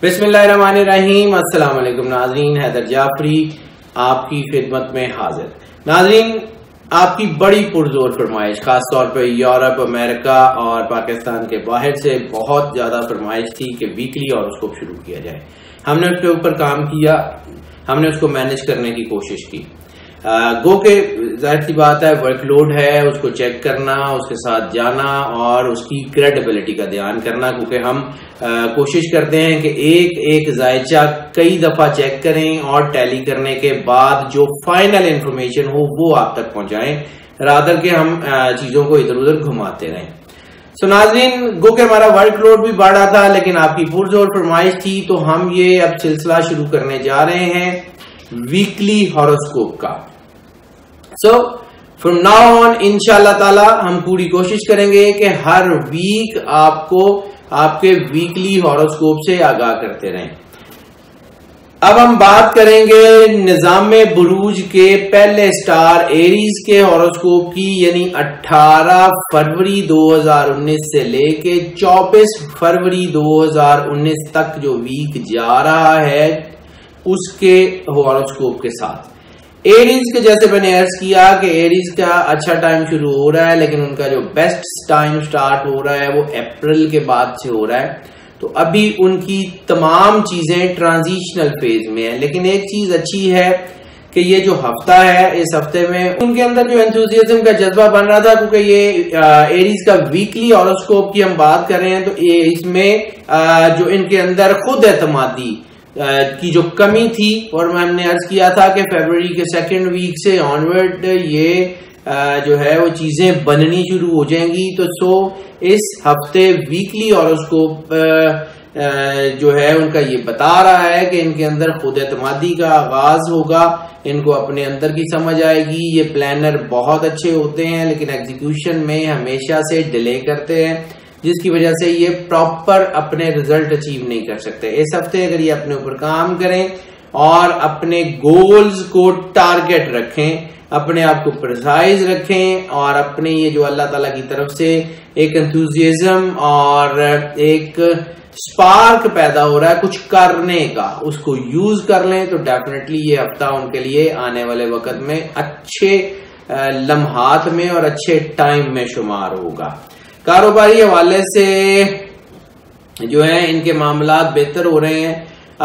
بسم اللہ الرحمن الرحیم۔ السلام علیکم ناظرین، حیدر جعفری آپ کی خدمت میں حاضر۔ ناظرین، آپ کی بڑی پرزور فرمائش، خاص طور پہ یورپ، امریکہ اور پاکستان کے باہر سے بہت زیادہ فرمائش تھی کہ ویکلی ہاروسکوپ شروع کیا جائے۔ ہم نے اس کے اوپر کام کیا، ہم نے اس کو مینج کرنے کی کوشش کی۔ گو کہ ظاہر سی بات ہے، ورک لوڈ ہے، اس کو چیک کرنا، اس کے ساتھ جانا اور اس کی کریڈیبلٹی کا دھیان کرنا، کیونکہ ہم کوشش کرتے ہیں کہ ایک ایک ذائچہ کئی دفعہ چیک کریں اور ٹیلی کرنے کے بعد جو فائنل انفارمیشن ہو وہ آپ تک پہنچائیں، رادر کہ ہم چیزوں کو ادھر ادھر گھماتے رہیں۔ سو ناظرین، گو کہ ہمارا ورک لوڈ بھی بڑھا تھا، لیکن آپ کی پرزور فرمائش تھی، تو ہم یہ اب سلسلہ شروع کرنے جا رہے ہیں ویکلی ہاروسکوپ کا۔ سو فرام ناؤ آن انشاءاللہ تعالی ہم پوری کوشش کریں گے کہ ہر ویک آپ کو آپ کے ویکلی ہاروسکوپ سے آگاہ کرتے رہیں۔ اب ہم بات کریں گے نظام بروج کے پہلے سٹار ایریز کے ہاروسکوپ کی، یعنی 18 فروری 2019 سے لے کے 24 فروری 2019 تک جو ویک جا رہا ہے اس کے ہاروسکوپ کے ساتھ۔ ایریز کے جیسے میں نے عرض کیا کہ ایریز کا اچھا ٹائم شروع ہو رہا ہے، لیکن ان کا جو بیسٹ ٹائم سٹارٹ ہو رہا ہے وہ اپریل کے بعد سے ہو رہا ہے، تو ابھی ان کی تمام چیزیں ٹرانزیشنل فیز میں ہیں۔ لیکن ایک چیز اچھی ہے کہ یہ جو ہفتہ ہے، اس ہفتے میں ان کے اندر جو انتھوزیازم کا جذبہ بن رہا تھا، کیونکہ یہ ایریز کا ویکلی ہاروسکوپ کی ہم بات کر رہے ہیں، تو اس میں جو ان کے اندر خود اعتمادی کی جو کمی تھی، اور میں نے عرض کیا تھا کہ فیبروری کے سیکنڈ ویک سے آنورڈ یہ جو ہے وہ چیزیں بننی شروع ہو جائیں گی۔ تو سو اس ہفتے ویکلی ہاروسکوپ جو ہے ان کا یہ بتا رہا ہے کہ ان کے اندر خود اعتمادی کا آغاز ہوگا، ان کو اپنے اندر کی سمجھ آئے گی۔ یہ پلانر بہت اچھے ہوتے ہیں، لیکن ایگزیکیوشن میں ہمیشہ سے ڈیلے کرتے ہیں، جس کی وجہ سے یہ پراپر اپنے ریزلٹ اچیو نہیں کر سکتے۔ اس ہفتے اگر یہ اپنے اوپر کام کریں اور اپنے گولز کو ٹارگٹ رکھیں، اپنے آپ کو پرسائز رکھیں، اور اپنے یہ جو اللہ تعالیٰ کی طرف سے ایک انتھوزیازم اور ایک سپارک پیدا ہو رہا ہے کچھ کرنے کا، اس کو یوز کر لیں، تو ڈیفینیٹلی یہ ہفتہ ان کے لیے آنے والے وقت میں اچھے لمحات میں اور اچھے ٹائم میں شمار ہوگا۔ کاروباری حوالے سے جو ہے ان کے معاملات بہتر ہو رہے ہیں۔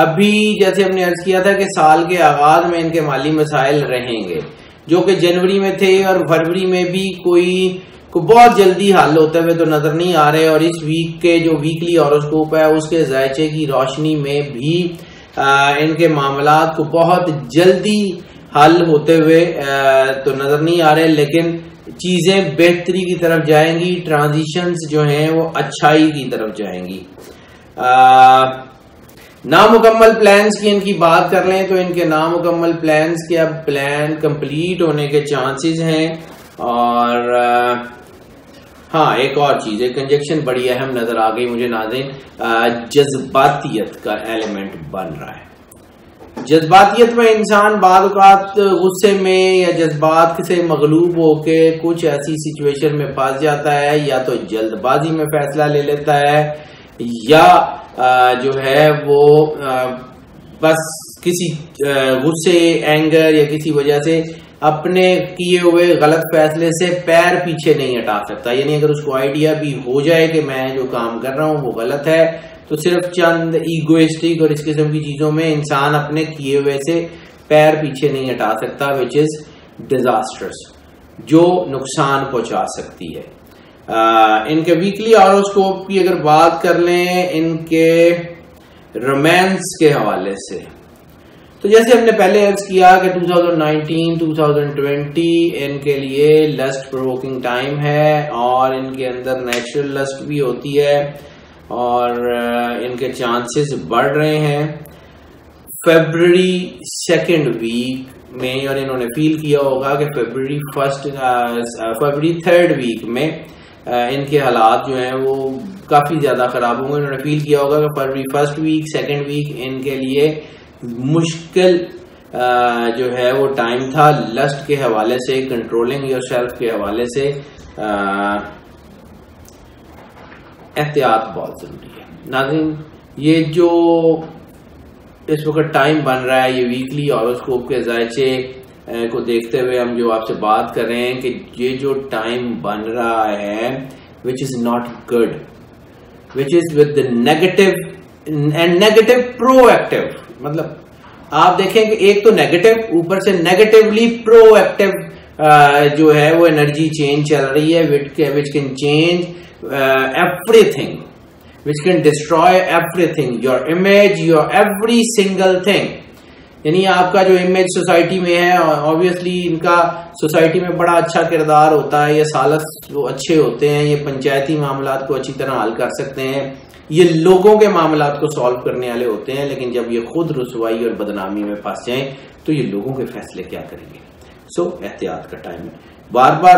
ابھی جیسے ہم نے عرض کیا تھا کہ سال کے آغاز میں ان کے مالی مسائل رہیں گے، جو کہ جنوری میں تھے اور فروری میں بھی کوئی بہت جلدی حل ہوتے ہوئے تو نظر نہیں آ رہے، اور اس ویک کے جو ویکلی ہاروسکوپ ہے اس کے ذائچے کی روشنی میں بھی ان کے معاملات کو بہت جلدی حل ہوتے ہوئے تو نظر نہیں آ رہے، لیکن چیزیں بہتری کی طرف جائیں گی، ٹرانزیشنز جو ہیں وہ اچھائی کی طرف جائیں گی۔ نامکمل پلانز کی ان کی بات کر لیں تو ان کے نامکمل پلانز کے اب پلان کمپلیٹ ہونے کے چانسز ہیں۔ اور ہاں، ایک اور چیز، ایک کنجکشن بڑی اہم نظر آ گئی مجھے ناظرین، جذباتیت کا ایلیمنٹ بن رہا ہے۔ جذباتیت میں انسان بعض اوقات غصے میں یا جذبات سے مغلوب ہو کے کچھ ایسی سچویشن میں پھنس جاتا ہے، یا تو جلد بازی میں فیصلہ لے لیتا ہے، یا جو ہے وہ بس کسی غصے، اینگر یا کسی وجہ سے اپنے کیے ہوئے غلط فیصلے سے پیر پیچھے نہیں ہٹا سکتا۔ یعنی اگر اس کو آئیڈیا بھی ہو جائے کہ میں جو کام کر رہا ہوں وہ غلط ہے، تو صرف چند ایگوئسٹک اور اس قسم کی چیزوں میں انسان اپنے کیے ہوئے سے پیر پیچھے نہیں ہٹا سکتا، which is disastrous، جو نقصان پہنچا سکتی ہے۔ ان کے ویکلی ہاروسکوپ کی اگر بات کر لیں ان کے رومانس کے حوالے سے، تو جیسے ہم نے پہلے عرض کیا کہ 2019-2020 ان کے لیے لسٹ پرووکنگ ٹائم ہے، اور ان کے اندر نیچرل لسٹ بھی ہوتی ہے، اور ان کے چانسز بڑھ رہے ہیں۔ فیبروری سیکنڈ ویک میں، اور انہوں نے فیل کیا ہوگا کہ فیبروری تھرڈ ویک میں ان کے حالات جو ہیں وہ کافی زیادہ خراب ہوں گے۔ انہوں نے فیل کیا ہوگا کہ فروری فرسٹ ویک، سیکنڈ ویک ان کے لیے مشکل جو ہے وہ ٹائم تھا لسٹ کے حوالے سے، کنٹرولنگ یور سیلف کے حوالے سے۔ احتیاط بہت ضروری ہے ناظرین۔ یہ جو اس وقت ٹائم بن رہا ہے، یہ ویکلی ہاروسکوپ کے ذائچے کو دیکھتے ہوئے ہم جو آپ سے بات کر رہے ہیں کہ یہ جو ٹائم بن رہا ہے which is not good, which is with the negative and negative proactive. مطلب آپ دیکھیں کہ ایک تو نیگیٹو، اوپر سے نیگیٹولی پرو ایکٹیو جو ہے وہ انرجی چینج چل رہی ہے which can change everything, which can destroy everything, your image, your every single thing. یعنی آپ کا جو امیج سوسائٹی میں ہے، obviously ان کا سوسائٹی میں بڑا اچھا کردار ہوتا ہے، یہ سالس وہ اچھے ہوتے ہیں، یہ پنچایتی معاملات کو اچھی طرح حل کر سکتے ہیں، یہ لوگوں کے معاملات کو سالو کرنے والے ہوتے ہیں، لیکن جب یہ خود رسوائی اور بدنامی میں پھنس جائیں تو یہ لوگوں کے فیصلے کیا کریں گے؟ سو احتیاط کا ٹائم ہے۔ بار بار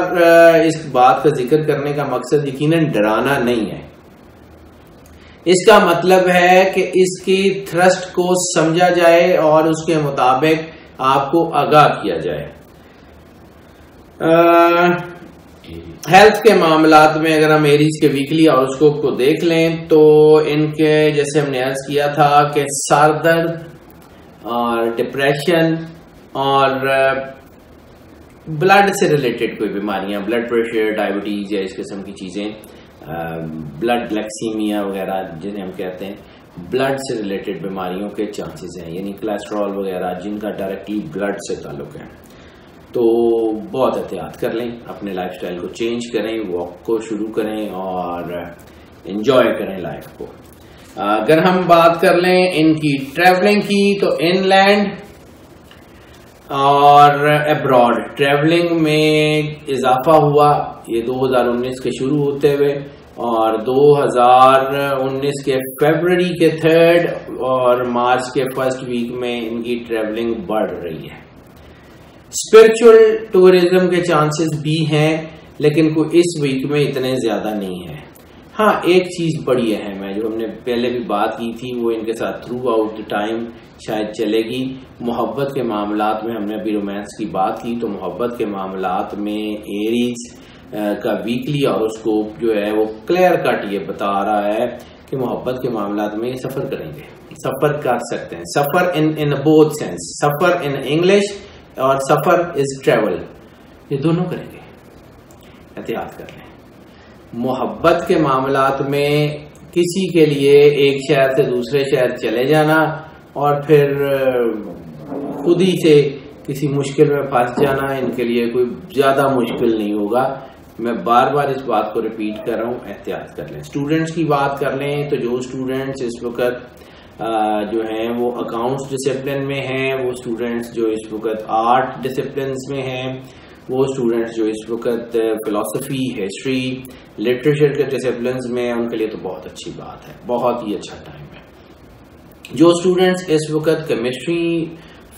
اس بات کا ذکر کرنے کا مقصد یقیناً ڈرانا نہیں ہے، اس کا مطلب ہے کہ اس کی تھرسٹ کو سمجھا جائے اور اس کے مطابق آپ کو آگاہ کیا جائے۔ ہیلتھ کے معاملات میں اگر ہم ایریز کے ویکلی ہاروسکوپ کو دیکھ لیں تو ان کے جیسے ہم نے عرض کیا تھا کہ سر درد اور ڈپریشن اور بلڈ سے ریلیٹڈ کوئی بیماریاں، بلڈ پریشر، ڈائبٹیز یا اس قسم کی چیزیں، بلڈ گلیکسیمیا وغیرہ جنہیں ہم کہتے ہیں، بلڈ سے ریلیٹڈ بیماریوں کے چانسز ہیں، یعنی کولیسٹرول وغیرہ جن کا ڈائریکٹلی بلڈ سے تعلق ہے، تو بہت احتیاط کر لیں، اپنے لائف سٹائل کو چینج کریں، واک کو شروع کریں اور انجوائے کریں لائف کو۔ اگر ہم بات کر لیں ان کی ٹریولنگ کی تو ان لینڈ اور ابراڈ ٹریولنگ میں اضافہ ہوا، یہ 2019 کے شروع ہوتے ہوئے اور 2019 کے فیبروری کے 3 اور مارچ کے 1 ویک میں ان کی ٹریولنگ بڑھ رہی ہے۔ اسپرچل ٹورزم کے چانسز بھی ہیں لیکن کوئی اس ویک میں اتنے زیادہ نہیں ہے۔ ہاں ایک چیز بڑی اہم ہے جو ہم نے پہلے بھی بات کی تھی، وہ ان کے ساتھ تھرو آؤٹ ٹائم شاید چلے گی، محبت کے معاملات میں ہم نے ابھی رومانس کی بات کی، تو محبت کے معاملات میں ایریز کا ویکلی ہاروسکوپ جو ہے وہ کلیئر کٹ یہ بتا رہا ہے کہ محبت کے معاملات میں سفر کریں گے، سفر کر سکتے ہیں، سفر ان بوتھ سینس، سفر ان انگلش اور سفر از ٹریول، یہ دونوں کریں گے، احتیاط کر لیں۔ محبت کے معاملات میں کسی کے لیے ایک شہر سے دوسرے شہر چلے جانا اور پھر خود ہی سے کسی مشکل میں پھنس جانا ان کے لیے کوئی زیادہ مشکل نہیں ہوگا۔ میں بار بار اس بات کو ریپیٹ کر رہا ہوں، احتیاط کر لیں۔ اسٹوڈنٹس کی بات کر لیں تو جو اسٹوڈنٹس اس وقت جو ہیں وہ اکاؤنٹس ڈسپلن میں ہیں، وہ اسٹوڈنٹس جو اس وقت آرٹ ڈسپلنس میں ہیں، وہ اسٹوڈنٹس جو اس وقت فلسفی، ہسٹری، لٹریچر کے ڈسپلنس میں ہیں، ان کے لیے تو بہت اچھی بات ہے، بہت ہی اچھا ٹائم ہے۔ جو اسٹوڈنٹس اس وقت کیمسٹری،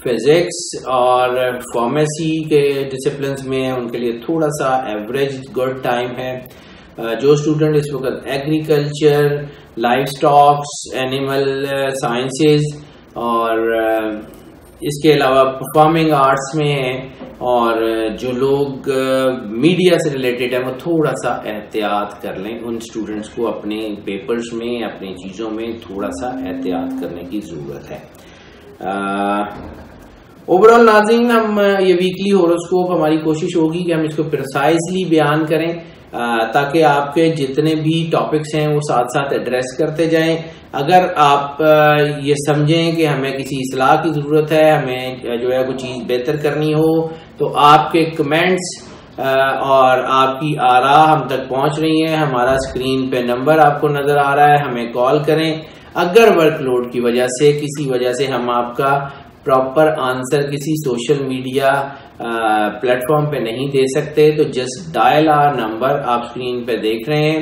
فزکس اور فارمیسی کے ڈسپلنس میں ہیں، ان کے لیے تھوڑا سا ایوریج گڈ ٹائم ہے۔ جو اسٹوڈنٹ اس وقت agriculture, life Stokes, animal sciences اور اس کے علاوہ پرفارمنگ آرٹس میں ہیں، اور جو لوگ میڈیا سے ریلیٹڈ ہیں وہ تھوڑا سا احتیاط کر لیں، ان اسٹوڈنٹس کو اپنے پیپرز میں، اپنی چیزوں میں تھوڑا سا احتیاط کرنے کی ضرورت ہے۔ اوور آل ناظرین، ہم یہ ویکلی ہاروسکوپ ہماری کوشش ہوگی کہ ہم اس کو پریسائزلی بیان کریں تاکہ آپ کے جتنے بھی ٹاپکس ہیں وہ ساتھ ساتھ ایڈریس کرتے جائیں۔ اگر آپ یہ سمجھیں کہ ہمیں کسی اصلاح کی ضرورت ہے، ہمیں جو ہے کوئی چیز بہتر کرنی ہو، تو آپ کے کمنٹس اور آپ کی آراء ہم تک پہنچ رہی ہیں۔ ہمارا اسکرین پہ نمبر آپ کو نظر آ رہا ہے، ہمیں کال کریں۔ اگر ورک لوڈ کی وجہ سے کسی وجہ سے ہم آپ کا پراپر آنسر کسی سوشل میڈیا پلیٹ فارم پہ نہیں دے سکتے تو جسٹ ڈائل آر نمبر، آپ اسکرین پہ دیکھ رہے ہیں،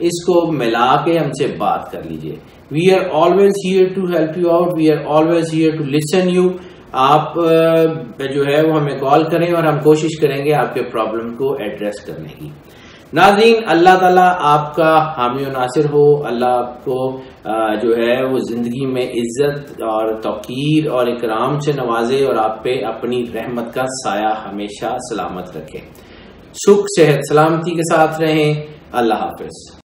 اس کو ملا کے ہم سے بات کر لیجئے۔ We are always here to help you out, we are always here to listen you. آپ جو ہے وہ ہمیں کال کریں اور ہم کوشش کریں گے آپ کے پرابلم کو ایڈریس کرنے کی۔ ناظرین، اللہ تعالیٰ آپ کا حامی و ناصر ہو، اللہ آپ کو جو ہے وہ زندگی میں عزت اور توقیر اور اکرام سے نوازے اور آپ پہ اپنی رحمت کا سایہ ہمیشہ سلامت رکھے۔ سکھ، صحت، سلامتی کے ساتھ رہیں۔ اللہ حافظ۔